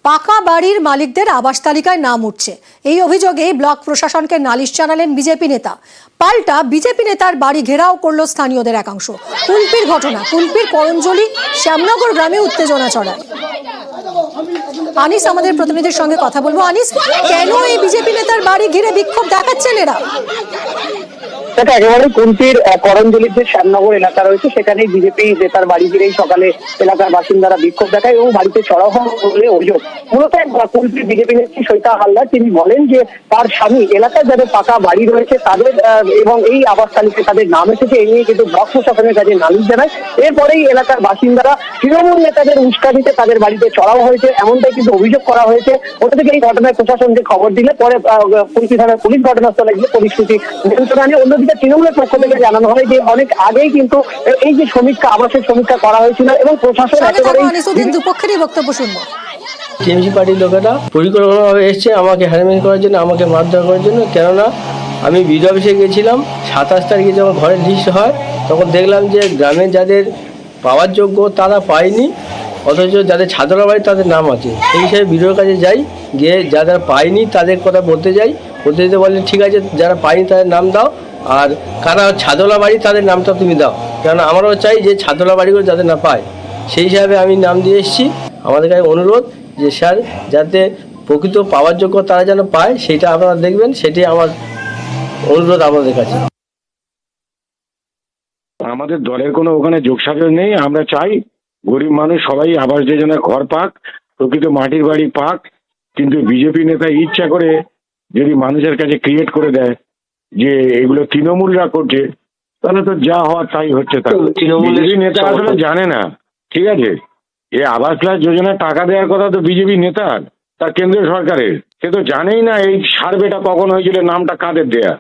পাকা বাড়ির মালিকদের আবাস তালিকায় নাম উঠছে। এই অভিযোগে ব্লক প্রশাসনকে নালিশ জানালেন বিজেপি নেতা। পাল্টা বিজেপি নেতার বাড়ি ঘেরাও করলো স্থানীয়দের একাংশ। কুলপির ঘটনা, কুলপির করঞ্জলি শ্যামনগর গ্রামে উত্তেজনা ছড়ায়। আনিস আমাদের প্রতিনিধির সঙ্গে কথা বলবো। আনিস, কেন এই বিজেপি নেতার বাড়ি ঘিরে বিক্ষোভ দেখাচ্ছেন এরা? একেবারে কুলপির করঞ্জলির যে শ্যামনগর এলাকা রয়েছে সেখানেই বিজেপি নেতার বাড়ি ঘিরেই সকালে এলাকার বাসিন্দারা বিক্ষোভ দেখায় এবং বাড়িতে চড়াও হওয়া বলে অভিযোগ। মূলত কুলপির বিজেপি নেত্রী সৈতা হালদার তিনি বলেন যে তার স্বামী এলাকায় যাদের পাকা বাড়ি রয়েছে তাদের এবং এই আবাস তালিকায় তাদের নাম এসেছে, এই নিয়ে কিন্তু ব্লক প্রশাসনের কাছে নালিশ জানায়। এরপরেই এলাকার বাসিন্দারা তৃণমূল নেতাদের উস্কানিতে তাদের বাড়িতে চড়াও হয়েছে এমনটাই কিন্তু অভিযোগ করা হয়েছে। ওটা থেকে এই ঘটনায় প্রশাসনকে খবর দিলে পরে কুলপি থানার পুলিশ ঘটনাস্থলে গিয়ে পরিস্থিতি নিয়ন্ত্রণে আনে। অন্যদিকে তৃণমূলের পক্ষ থেকে জানানো হয় যে অনেক আগেই কিন্তু এই যে সমীক্ষা, আবাসের সমীক্ষা করা হয়েছিল এবং প্রশাসন একেবারেই দুপক্ষেরই বক্তব্য শুনবো। টিএমসি পার্টির লোকেরা পরিকল্পনাভাবে এসছে আমাকে হ্যারাসমেন্ট করার জন্য, আমাকে মারধর করার জন্য। কেননা আমি বিডিও অফিসে গিয়েছিলাম 27 তারিখে যখন ঘরের লিস্ট হয় তখন দেখলাম যে গ্রামে যাদের পাওয়ার যোগ্য তারা পায়নি, অথচ যাদের ছাদলা বাড়ি তাদের নাম আছে। সেই হিসাবে বিডিওর কাছে যাই, গিয়ে যারা পায়নি তাদের কথা বলতে যাই, বলতে যেতে বললেন ঠিক আছে যারা পায়নি তাদের নাম দাও, আর কারা ছাদলা বাড়ি তাদের নামটা তুমি দাও, কেননা আমরাও চাই যে ছাদলা বাড়িগুলো যাতে না পায়। সেই হিসাবে আমি নাম দিয়ে এসেছি। আমাদের কাছে অনুরোধ যে স্যার যাতে প্রকৃত পাওয়ার যোগ্য তারা যেন পায় সেটা আপনারা দেখবেন, সেটাই আমার অনুরোধ আপনাদের কাছে। আমাদের দলের কোনো ওখানে যোগসাজশ নেই। আমরা চাই গরিব মানুষ সবাই আবাস যোজনায় ঘর পাক, প্রকৃত মাটির বাড়ি পাক। কিন্তু বিজেপি নেতা ইচ্ছা করে যদি মানুষের কাছে ক্রিয়েট করে দেয় যে এগুলো তৃণমূলরা করছে, তাহলে তো যা হওয়ার তাই হচ্ছে। বিজেপি নেতা আসলে জানে না, ঠিক আছে, এই আবাস যোজনায় টাকা দেওয়ার কথা তো বিজেপি নেতার, তা কেন্দ্রীয় সরকারের। সে তো জানেই না এই সার্ভেটা কখন হয়েছিল, নামটা কাদের দেয়া।